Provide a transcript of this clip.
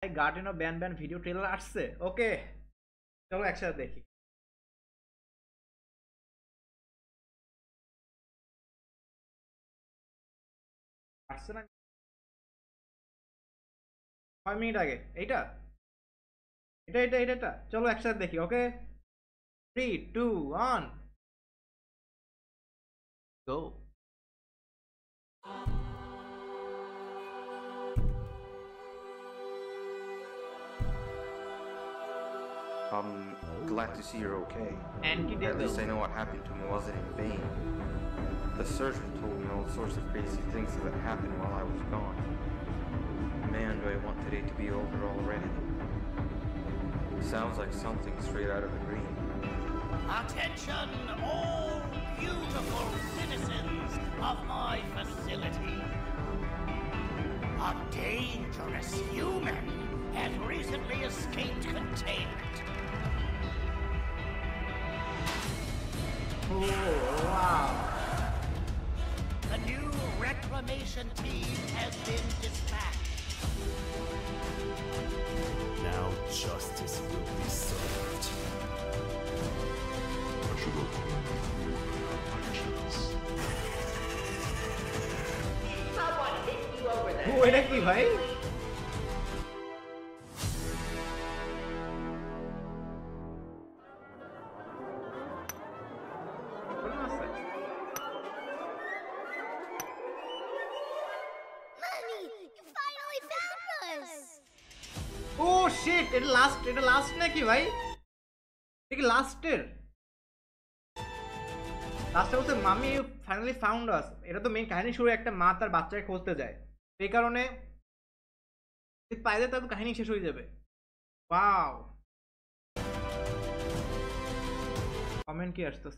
ভাই গার্ডেনও ban ban video trailer আসছে। ওকে চলো একসাথে দেখি। আসছে না 6 মিনিট আগে। এইটা এটা এটা এটা এটা চলো একসাথে দেখি। ওকে 3 2 1 গো। I'm glad to see you're okay. Antidote. At least I know what happened to me wasn't in vain. The surgeon told me all sorts of crazy things that happened while I was gone. Man, do I want today to be over already. Sounds like something straight out of a dream. Attention, all beautiful citizens of my facility. A dangerous human has recently escaped containment. Oh, wow. The new reclamation team has been dispatched. Now justice will be served. I should have Someone hit you over the ও এটা কি ভাই? Mommy, you finally found us! Oh shit, এটা last নাকি ভাই? এটা কি লাস্টের? লাস্টে বলতে মামি ইউ ফাইনালি ফাউন্ড আস। এটা তো মেইন কাহিনী শুরু, একটা মা তার বাচ্চাকে খুঁজতে যায়, এই কারণে পাইলে তার কাহিনী শেষ হয়ে যাবে। ওয়াও, কমেন্ট কি আসতেছে?